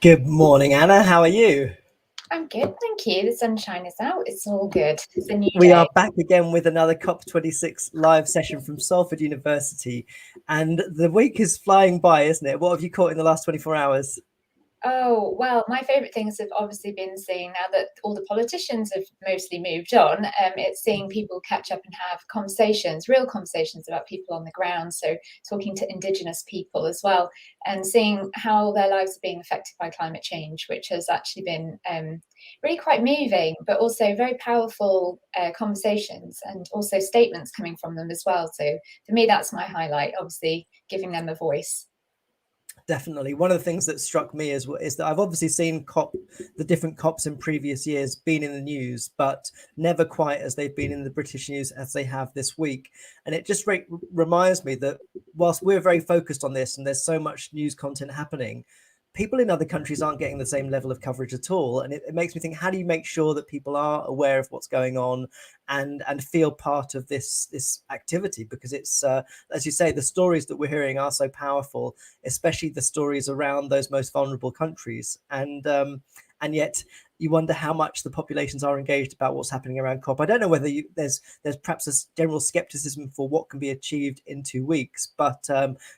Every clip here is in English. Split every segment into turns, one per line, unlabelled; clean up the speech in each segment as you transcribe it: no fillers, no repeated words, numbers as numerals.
Good morning, Anna. How are you?
I'm good, thank you. The sunshine is out. It's all good. It's a new
We
day.
are back again with another COP26 live session from Salford University. And the week is flying by, isn't it? What have you caught in the last 24 hours?
Oh, well, my favourite things have obviously been seeing now that all the politicians have mostly moved on, it's seeing people catch up and have conversations, real conversations about people on the ground. So, talking to Indigenous people as well, and seeing how their lives are being affected by climate change, which has actually been really quite moving, but also very powerful conversations and also statements coming from them as well. So, for me, that's my highlight, obviously, giving them a voice.
Definitely. One of the things that struck me is that I've obviously seen the different COPs in previous years been in the news, but never quite as they've been in the British news as they have this week. And it just reminds me that whilst we're very focused on this and there's so much news content happening, people in other countries aren't getting the same level of coverage at all. And it makes me think, how do you make sure that people are aware of what's going on and feel part of this activity? Because it's as you say, the stories that we're hearing are so powerful, especially the stories around those most vulnerable countries. And yet you wonder how much the populations are engaged about what's happening around COP. I don't know whether there's perhaps a general skepticism for what can be achieved in 2 weeks, but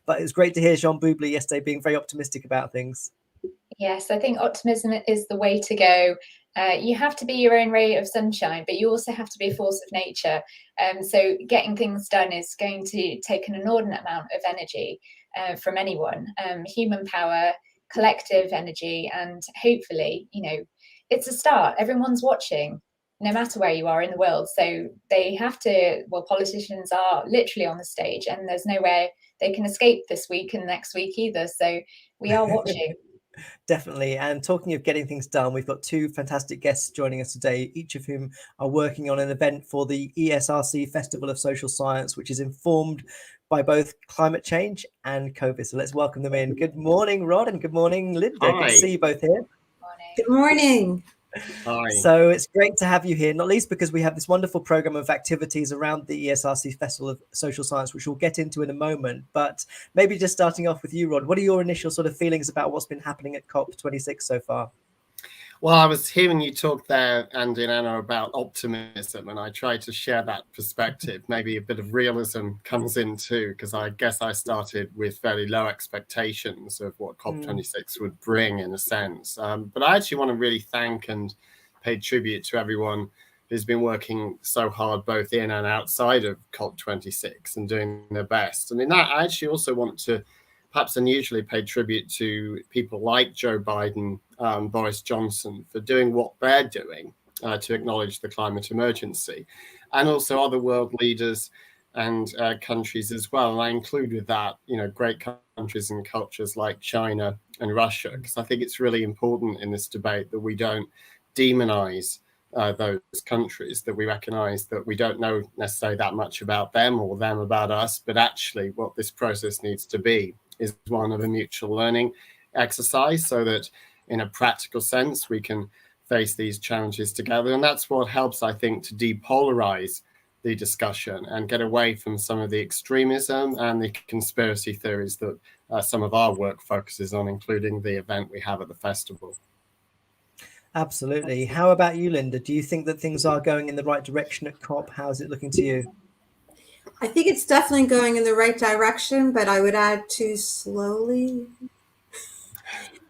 it's great to hear Jean Boublil yesterday being very optimistic about things.
Yes, I think optimism is the way to go. You have to be your own ray of sunshine, but you also have to be a force of nature. So getting things done is going to take an inordinate amount of energy from anyone, human power, collective energy, and hopefully, it's a start. Everyone's watching, no matter where you are in the world. So they have to, well, politicians are literally on the stage, and there's no way they can escape this week and next week either. So we are watching.
Definitely. And talking of getting things done, we've got two fantastic guests joining us today, each of whom are working on an event for the ESRC Festival of Social Science, which is informed by both climate change and COVID. So let's welcome them in. Good morning, Rod, and good morning, Linda. Good to see you both here.
Good morning.
Hi.
So it's great to have you here, not least because we have this wonderful program of activities around the ESRC Festival of Social Science, which we'll get into in a moment. But maybe just starting off with you, Rod, what are your initial sort of feelings about what's been happening at COP26 so far?
Well, I was hearing you talk there, Andy and Anna, about optimism, and I try to share that perspective. Maybe a bit of realism comes in too, because I guess I started with fairly low expectations of what COP26 would bring, in a sense. But I actually want to really thank and pay tribute to everyone who's been working so hard, both in and outside of COP26, and doing their best. I mean, I actually also want to perhaps unusually pay tribute to people like Joe Biden, Boris Johnson, for doing what they're doing to acknowledge the climate emergency, and also other world leaders and countries as well. And I include with that, great countries and cultures like China and Russia, because I think it's really important in this debate that we don't demonize those countries, that we recognize that we don't know necessarily that much about them or them about us, but actually what this process needs to be is one of a mutual learning exercise, so that in a practical sense we can face these challenges together. And that's what helps, I think, to depolarize the discussion and get away from some of the extremism and the conspiracy theories that some of our work focuses on, including the event we have at the festival.
Absolutely. How about you, Linda? Do you think that things are going in the right direction at COP? How's it looking to you?
I think it's definitely going in the right direction, but I would add too slowly,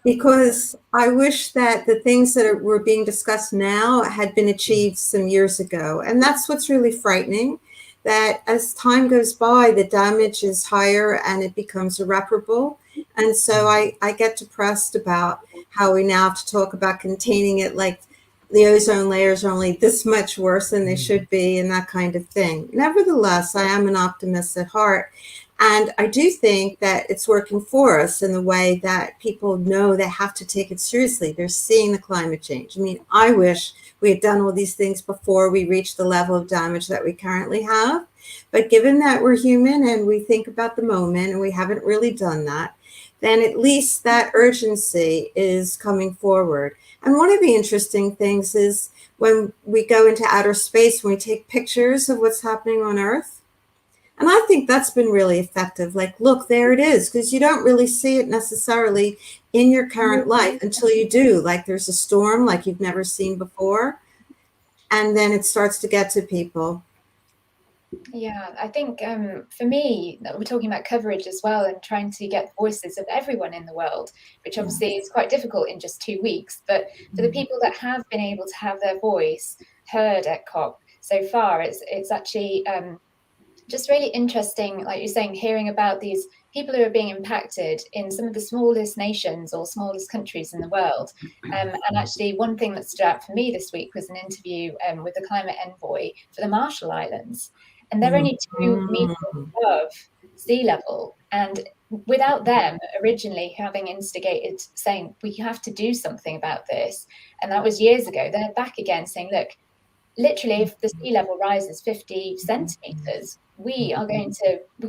because I wish that the things that were being discussed now had been achieved some years ago. And that's what's really frightening, that as time goes by, the damage is higher and it becomes irreparable. And so I get depressed about how we now have to talk about containing it, like the ozone layers are only this much worse than they should be, and that kind of thing. Nevertheless, I am an optimist at heart. And I do think that it's working for us in the way that people know they have to take it seriously. They're seeing the climate change. I mean, I wish we had done all these things before we reached the level of damage that we currently have. But given that we're human and we think about the moment and we haven't really done that, then at least that urgency is coming forward. And one of the interesting things is when we go into outer space, when we take pictures of what's happening on Earth. And I think that's been really effective. Like, look, there it is, because you don't really see it necessarily in your current life until you do, like there's a storm like you've never seen before, and then it starts to get to people.
Yeah, I think for me, we're talking about coverage as well and trying to get the voices of everyone in the world, which obviously is quite difficult in just 2 weeks. But for the people that have been able to have their voice heard at COP so far, it's actually just really interesting, like you're saying, hearing about these people who are being impacted in some of the smallest nations or smallest countries in the world. And actually, one thing that stood out for me this week was an interview with the climate envoy for the Marshall Islands. And they're only 2 meters above sea level. And without them originally having instigated saying, we have to do something about this, and that was years ago, they're back again saying, look, literally, if the sea level rises 50 centimeters, we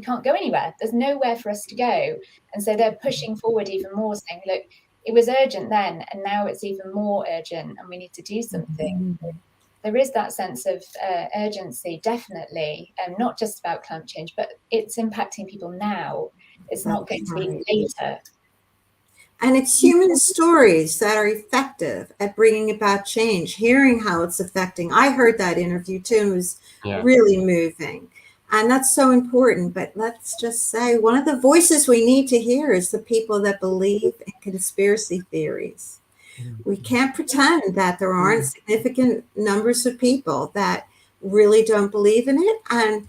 can't go anywhere. There's nowhere for us to go. And so they're pushing forward even more, saying, look, it was urgent then, and now it's even more urgent, and we need to do something. There is that sense of urgency, definitely, not just about climate change, but it's impacting people now. It's not going to be later.
And it's human stories that are effective at bringing about change, hearing how it's affecting. I heard that interview too, and it was really moving. And that's so important. But let's just say one of the voices we need to hear is the people that believe in conspiracy theories. We can't pretend that there aren't significant numbers of people that really don't believe in it. And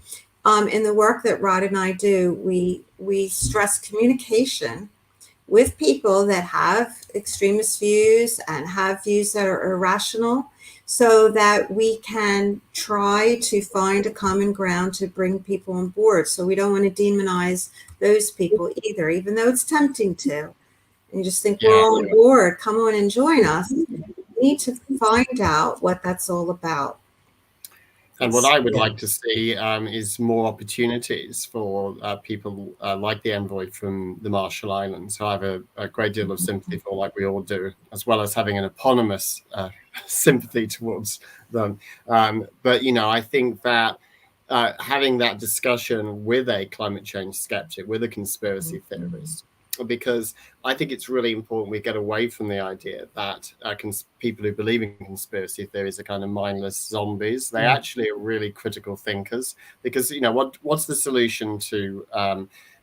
in the work that Rod and I do, we stress communication with people that have extremist views and have views that are irrational, so that we can try to find a common ground to bring people on board. So we don't want to demonize those people either, even though it's tempting to. And you just think, we're all on board, come on and join us. We need to find out what that's all about.
And what I would like to see is more opportunities for people like the envoy from the Marshall Islands, who I have a great deal of sympathy for, like we all do, as well as having an eponymous sympathy towards them. But, you know, I think that having that discussion with a climate change skeptic, with a conspiracy theorist, because I think it's really important we get away from the idea that people who believe in conspiracy theories are kind of mindless zombies. They actually are really critical thinkers, because, you know, what's the solution to,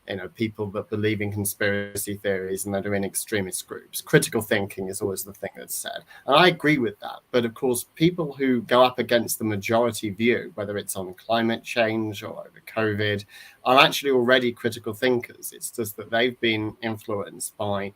you know, people that believe in conspiracy theories and that are in extremist groups? Critical thinking is always the thing that's said. And I agree with that. But of course, people who go up against the majority view, whether it's on climate change or over COVID, are actually already critical thinkers. It's just that they've been influenced by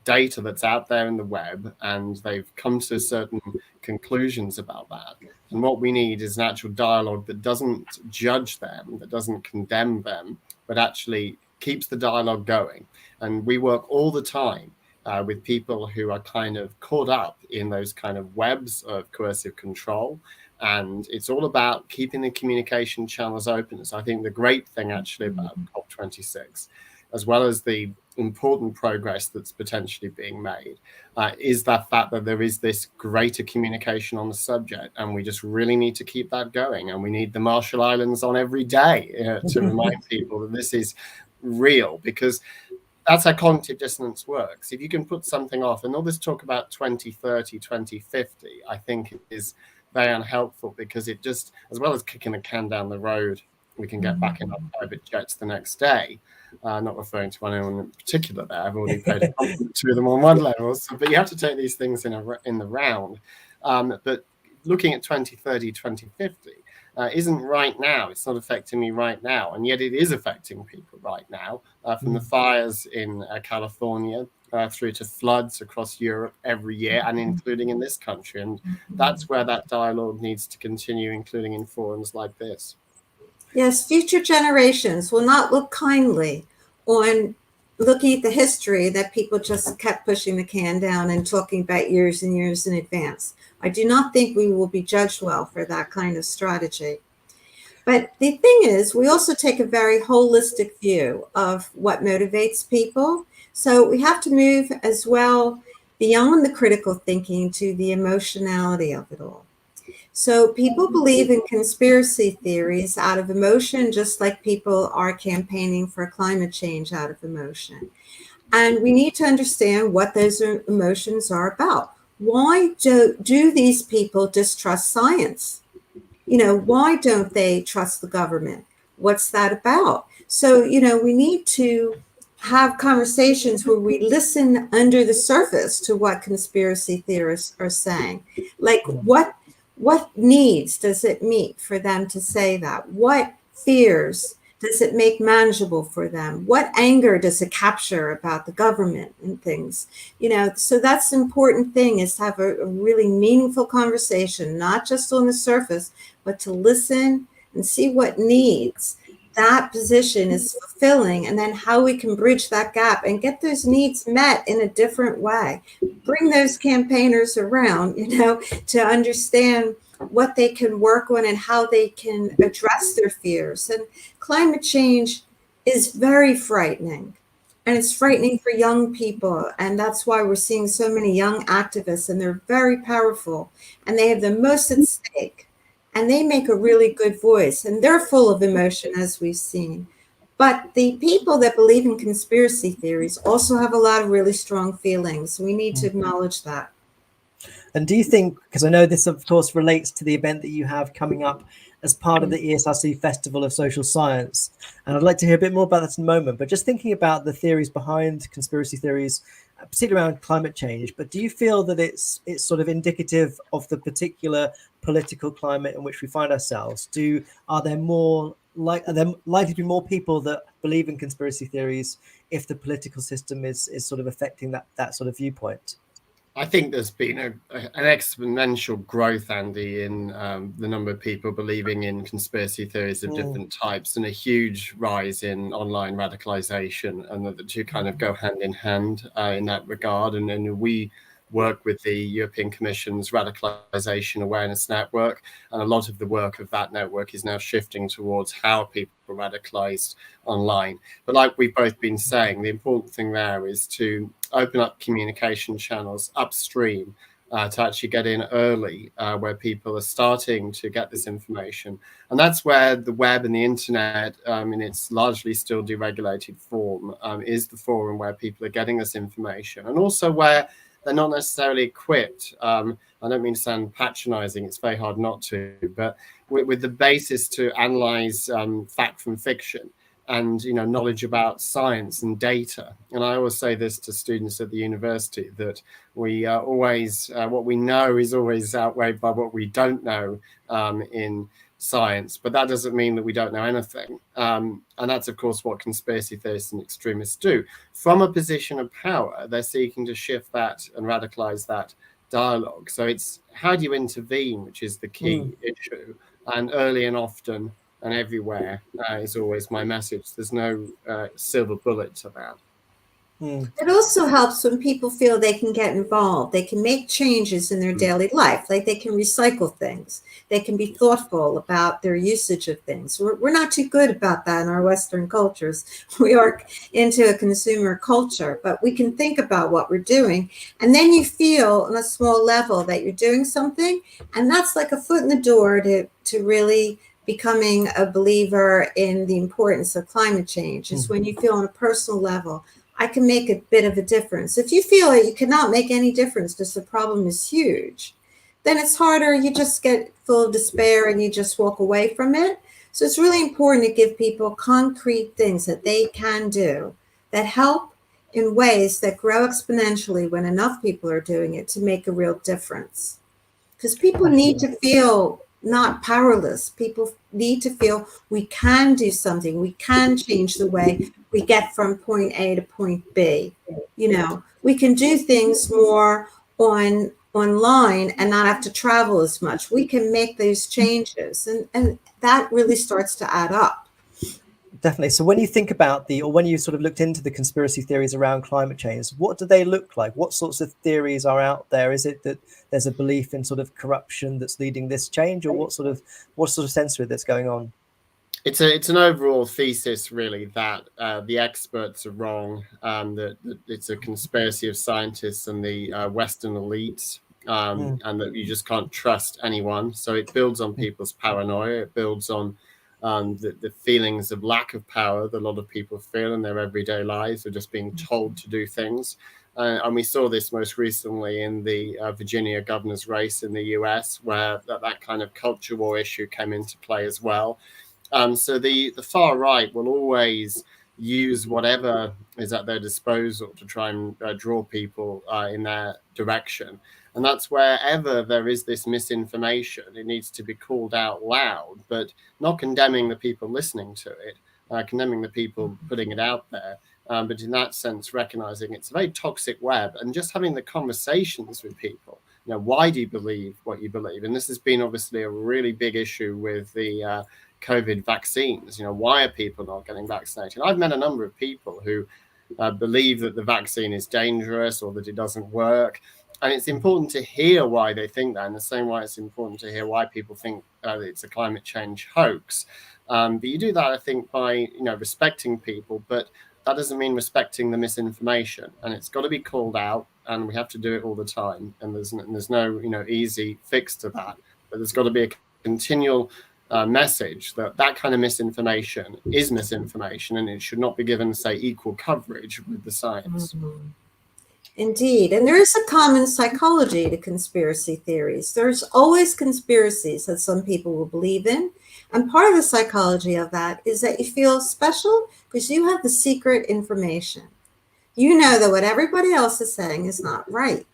data that's out there in the web, and they've come to certain conclusions about that. And what we need is an actual dialogue that doesn't judge them, that doesn't condemn them, but actually keeps the dialogue going. And we work all the time with people who are kind of caught up in those kind of webs of coercive control. And it's all about keeping the communication channels open. So I think the great thing actually about COP26, as well as the important progress that's potentially being made, is that fact that there is this greater communication on the subject, and we just really need to keep that going. And we need the Marshall Islands on every day to remind people that this is real, because that's how cognitive dissonance works. If you can put something off, and all this talk about 2030, 2050, I think is very unhelpful, because it just, as well as kicking a can down the road, we can get back in our private jets the next day. Not referring to anyone in particular there. I've already paid a compliment to them on one level. So, but you have to take these things in the round. But looking at 2030, 2050 isn't right now. It's not affecting me right now. And yet it is affecting people right now, from the fires in California through to floods across Europe every year, and including in this country. And that's where that dialogue needs to continue, including in forums like this.
Yes, future generations will not look kindly on looking at the history that people just kept pushing the can down and talking about years and years in advance. I do not think we will be judged well for that kind of strategy. But the thing is, we also take a very holistic view of what motivates people. So we have to move as well beyond the critical thinking to the emotionality of it all. So people believe in conspiracy theories out of emotion, just like people are campaigning for climate change out of emotion. And we need to understand what those emotions are about. Why do these people distrust science? Why don't they trust the government? What's that about? So, we need to have conversations where we listen under the surface to what conspiracy theorists are saying. Like, what needs does it meet for them to say that? What fears does it make manageable for them? What anger does it capture about the government and things? So that's the important thing, is to have a really meaningful conversation, not just on the surface, but to listen and see what needs that position is fulfilling, and then how we can bridge that gap and get those needs met in a different way. Bring those campaigners around, to understand what they can work on and how they can address their fears. And climate change is very frightening, and it's frightening for young people. And that's why we're seeing so many young activists, and they're very powerful, and they have the most at stake, and they make a really good voice, and they're full of emotion, as we've seen. But the people that believe in conspiracy theories also have a lot of really strong feelings. We need to acknowledge that.
And do you think, because I know this of course relates to the event that you have coming up as part of the ESRC Festival of Social Science, and I'd like to hear a bit more about that in a moment, but just thinking about the theories behind conspiracy theories, particularly around climate change, but do you feel that it's sort of indicative of the particular political climate in which we find ourselves? Are there likely to be more people that believe in conspiracy theories if the political system is sort of affecting that sort of viewpoint?
I think there's been an exponential growth, Andy, in the number of people believing in conspiracy theories of different types, and a huge rise in online radicalization, and the two kind of go hand in hand in that regard. And we work with the European Commission's Radicalization Awareness Network, and a lot of the work of that network is now shifting towards how people are radicalized online. But like we've both been saying, the important thing there is to open up communication channels upstream to actually get in early where people are starting to get this information. And that's where the web and the internet, in its largely still deregulated form, is the forum where people are getting this information, and also where they're not necessarily equipped. I don't mean to sound patronizing, it's very hard not to, but with the basis to analyze fact from fiction, and knowledge about science and data. And I always say this to students at the university, that we always what we know is always outweighed by what we don't know in science, but that doesn't mean that we don't know anything. And that's of course what conspiracy theorists and extremists do. From a position of power, they're seeking to shift that and radicalize that dialogue. So it's how do you intervene, which is the key issue, and early and often and everywhere is always my message. There's no silver bullet to that.
It also helps when people feel they can get involved. They can make changes in their daily life. Like they can recycle things. They can be thoughtful about their usage of things. We're not too good about that in our Western cultures. We are into a consumer culture, but we can think about what we're doing. And then you feel on a small level that you're doing something. And that's like a foot in the door to really becoming a believer in the importance of climate change, is when you feel on a personal level, I can make a bit of a difference. If you feel that you cannot make any difference because the problem is huge, then it's harder. You just get full of despair and you just walk away from it. So it's really important to give people concrete things that they can do that help in ways that grow exponentially when enough people are doing it to make a real difference. Because people need to feel not powerless. People need to feel we can do something. We can change the way we get from point A to point B. We can do things more online and not have to travel as much. We can make those changes, and that really starts to add up.
Definitely. So when you think about when you sort of looked into the conspiracy theories around climate change, what do they look like? What sorts of theories are out there? Is it that there's a belief in sort of corruption that's leading this change, or what sort of sense that's going on?
It's an overall thesis, really, that the experts are wrong, that it's a conspiracy of scientists and the Western elites, and that you just can't trust anyone. So it builds on people's paranoia. It builds on the feelings of lack of power that a lot of people feel in their everyday lives, of just being told to do things. And we saw this most recently in the Virginia governor's race in the US, where that kind of culture war issue came into play as well. So the far right will always use whatever is at their disposal to try and draw people in their direction. And that's wherever there is this misinformation, it needs to be called out loud, but not condemning the people listening to it, condemning the people putting it out there. But in that sense, recognizing it's a very toxic web, and just having the conversations with people. Why do you believe what you believe? And this has been obviously a really big issue with the COVID vaccines. Why are people not getting vaccinated? I've met a number of people who believe that the vaccine is dangerous or that it doesn't work. And it's important to hear why they think that, in the same way it's important to hear why people think it's a climate change hoax. But you do that, I think, by respecting people, but that doesn't mean respecting the misinformation, and it's got to be called out, and we have to do it all the time. And there's no easy fix to that, but there's got to be a continual message that kind of misinformation is misinformation, and it should not be given, say, equal coverage with the science.
Mm-hmm. Indeed. And there is a common psychology to conspiracy theories. There's always conspiracies that some people will believe in. And part of the psychology of that is that you feel special because you have the secret information. You know that what everybody else is saying is not right.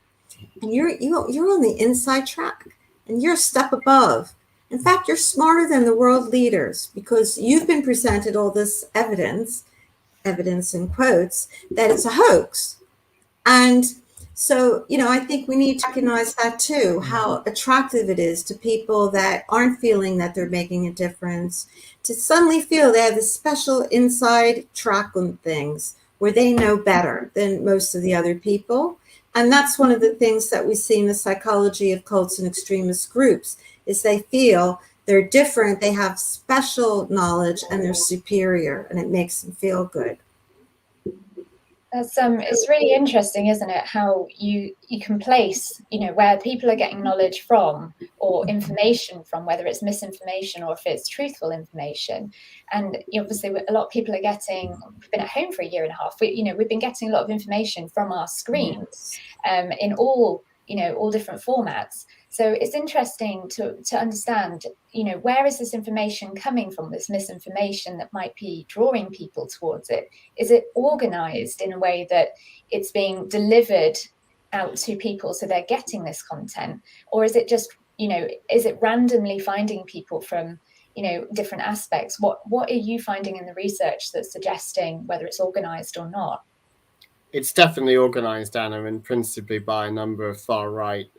And you're on the inside track, and you're a step above. In fact, you're smarter than the world leaders because you've been presented all this evidence in quotes, that it's a hoax. And so, I think we need to recognize that too, how attractive it is to people that aren't feeling that they're making a difference, to suddenly feel they have this special inside track on things where they know better than most of the other people. And that's one of the things that we see in the psychology of cults and extremist groups, is they feel they're different, they have special knowledge, and they're superior, and it makes them feel good.
That's it's really interesting, isn't it, how you can place, where people are getting knowledge from or information from, whether it's misinformation or if it's truthful information. And obviously a lot of people are getting, we've been at home for a year and a half, we've been getting a lot of information from our screens, in all different formats. So it's interesting to understand, where is this information coming from, this misinformation that might be drawing people towards it? Is it organized in a way that it's being delivered out to people so they're getting this content? Or is it just, is it randomly finding people from, different aspects? What are you finding in the research that's suggesting whether it's organized or not?
It's definitely organized, Anna, and principally by a number of far-right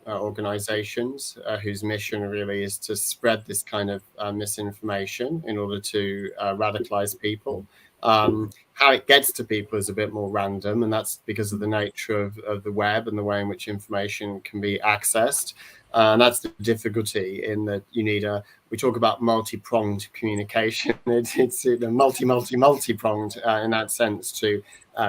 organizations whose mission really is to spread this kind of misinformation in order to radicalize people. How it gets to people is a bit more random, and that's because of the nature of the web and the way in which information can be accessed. And that's the difficulty, in that you need we talk about multi-pronged communication. It's multi-pronged in that sense to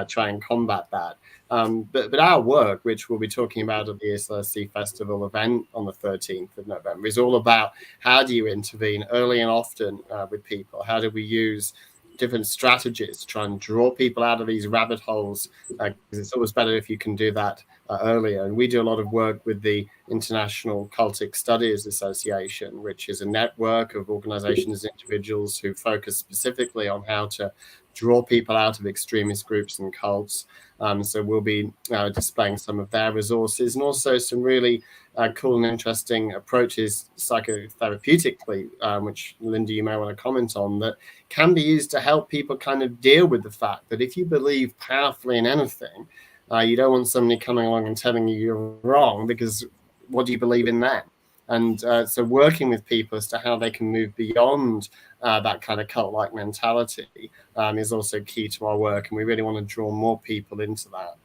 try and combat that. But our work, which we'll be talking about at the ESLSC Festival event on the 13th of November, is all about how do you intervene early and often with people? How do we use different strategies to try and draw people out of these rabbit holes? Because it's always better if you can do that earlier. And we do a lot of work with the International Cultic Studies Association, which is a network of organizations and individuals who focus specifically on how to draw people out of extremist groups and cults. So we'll be displaying some of their resources, and also some really cool and interesting approaches psychotherapeutically, which, Linda, you may want to comment on, that can be used to help people kind of deal with the fact that if you believe powerfully in anything, you don't want somebody coming along and telling you you're wrong, because what do you believe in then? And so working with people as to how they can move beyond that kind of cult-like mentality is also key to our work. And we really want to draw more people into that.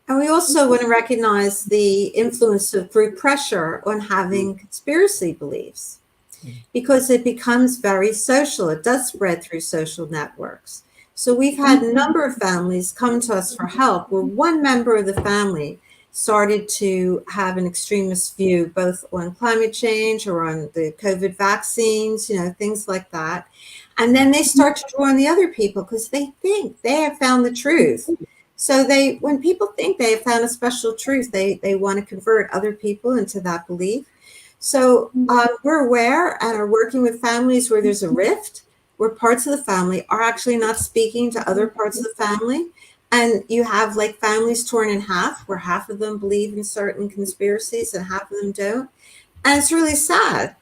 And we also want to recognize the influence of group pressure on having conspiracy beliefs, because it becomes very social. It does spread through social networks. So we've had a number of families come to us for help where one member of the family started to have an extremist view, both on climate change or on the COVID vaccines, things like that. And then they start to draw on the other people because they think they have found the truth. So when people think they have found a special truth, they want to convert other people into that belief. So we're aware and are working with families where there's a rift, where parts of the family are actually not speaking to other parts of the family. And you have like families torn in half, where half of them believe in certain conspiracies and half of them don't. And it's really sad.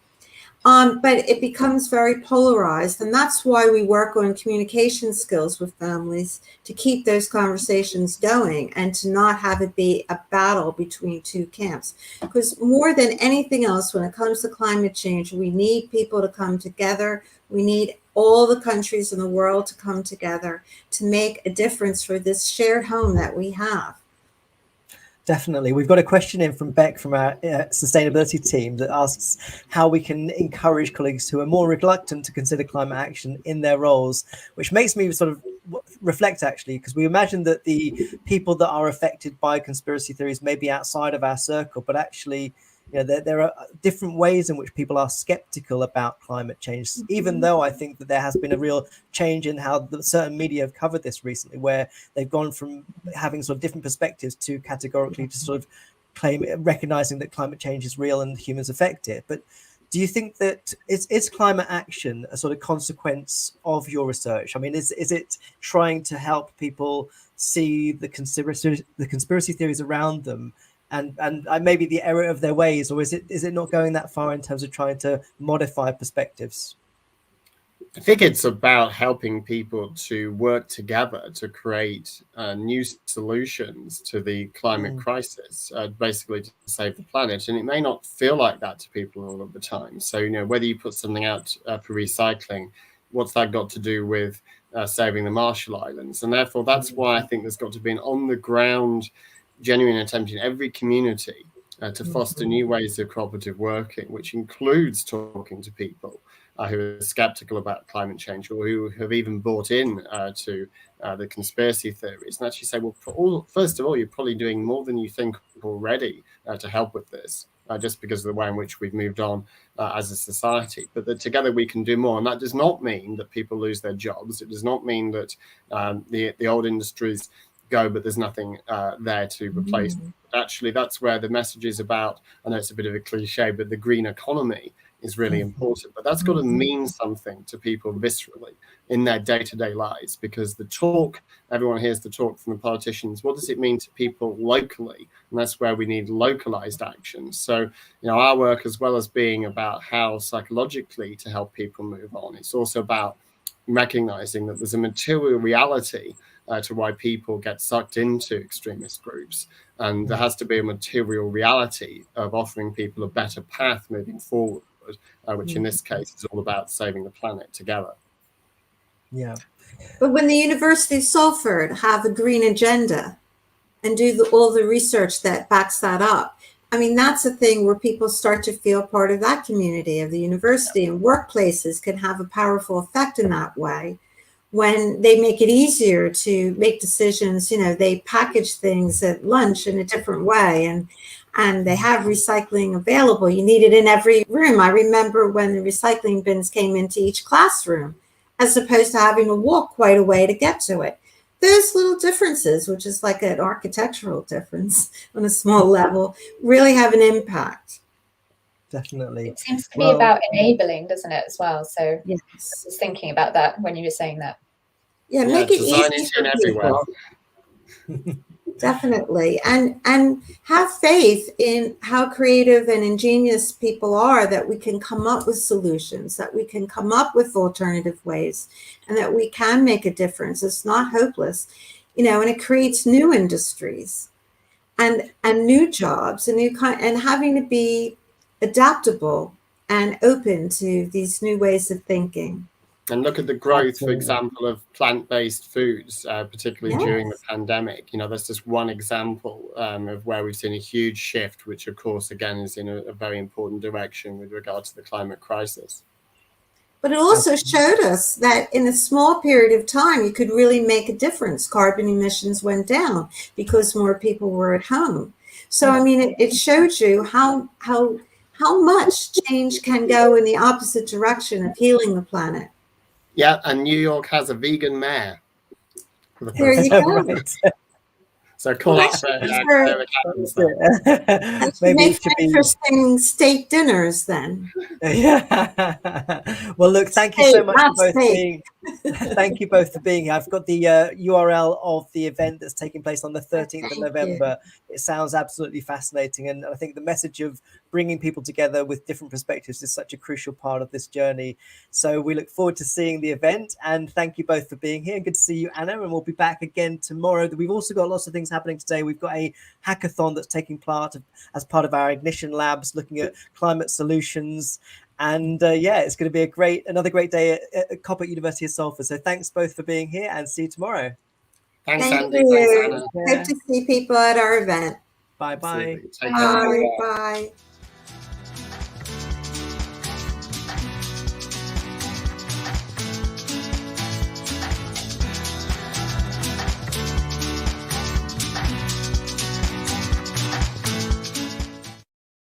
But it becomes very polarized. And that's why we work on communication skills with families, to keep those conversations going and to not have it be a battle between two camps. Because more than anything else, when it comes to climate change, we need people to come together. We need all the countries in the world to come together to make a difference for this shared home that we have.
Definitely. We've got a question in from Beck from our sustainability team that asks how we can encourage colleagues who are more reluctant to consider climate action in their roles, which makes me sort of reflect, actually, because we imagine that the people that are affected by conspiracy theories may be outside of our circle, but actually, there are different ways in which people are skeptical about climate change, even though I think that there has been a real change in how certain media have covered this recently, where they've gone from having sort of different perspectives to categorically to sort of recognizing that climate change is real and humans affect it. But do you think that is climate action a sort of consequence of your research? I mean, is it trying to help people see the conspiracy theories around them and maybe the error of their ways, or is it not going that far in terms of trying to modify perspectives?
I think it's about helping people to work together to create new solutions to the climate crisis, basically to save the planet. And it may not feel like that to people all of the time. So, whether you put something out for recycling, what's that got to do with saving the Marshall Islands? And therefore, that's why I think there's got to be an on-the-ground genuine attempt in every community to foster new ways of cooperative working, which includes talking to people who are skeptical about climate change or who have even bought in to the conspiracy theories, and actually say, well, first of all, you're probably doing more than you think already to help with this, just because of the way in which we've moved on as a society, but that together we can do more. And that does not mean that people lose their jobs. It does not mean that the old industries go, but there's nothing there to replace. Actually, that's where the message is about. I know it's a bit of a cliche, but the green economy is really important. But that's got to mean something to people viscerally in their day-to-day lives, because the talk, everyone hears the talk from the politicians. What does it mean to people locally? And that's where we need localized action. So, our work, as well as being about how psychologically to help people move on, it's also about recognizing that there's a material reality to why people get sucked into extremist groups. And there has to be a material reality of offering people a better path moving forward, which in this case is all about saving the planet together.
Yeah.
But when the University of Salford have a green agenda and do all the research that backs that up, I mean, that's a thing where people start to feel part of that community of the university, and workplaces can have a powerful effect in that way. When they make it easier to make decisions, they package things at lunch in a different way, and they have recycling available. You need it in every room. I remember when the recycling bins came into each classroom, as opposed to having to walk quite a way to get to it. Those little differences, which is like an architectural difference on a small level, really have an impact.
Definitely.
It seems to be about enabling, doesn't it, as well? So yes. I was thinking about that when you were saying that.
Yeah, make it easy for people. Definitely. And have faith in how creative and ingenious people are, that we can come up with solutions, that we can come up with alternative ways, and that we can make a difference. It's not hopeless, and it creates new industries and new jobs and having to be adaptable and open to these new ways of thinking.
And look at the growth, for example, of plant-based foods, particularly during the pandemic. That's just one example of where we've seen a huge shift, which, of course, again, is in a very important direction with regard to the climate crisis.
But it also showed us that in a small period of time, you could really make a difference. Carbon emissions went down because more people were at home. So, I mean, it showed you how much change can go in the opposite direction of healing the planet.
Yeah, and New York has a vegan mayor. For the
There
first
you
time.
go.
Right.
So call
Well,
out for
that's
happens there.
That should
Maybe
make
it should
for
be.
interesting state dinners then.
Yeah. Well, look, thank you so
Steak,
much
not
for both
steak.
being. Thank you both for being here. I've got the URL of the event that's taking place on the 13th of
Thank
November. It sounds absolutely fascinating, and I think the message of bringing people together with different perspectives is such a crucial part of this journey. So we look forward to seeing the event, and thank you both for being here. Good to see you, Anna, and we'll be back again tomorrow. We've also got lots of things happening today. We've got a hackathon that's taking part as part of our Ignition Labs, looking at climate solutions. And it's going to be another great day at COP at University of Salford. So thanks both for being here, and see you tomorrow.
Thanks,
Thank
Andy.
you.
Thanks, Anna.
Good to see people at our event.
Bye bye.
Absolutely. Take care.
Bye. Bye.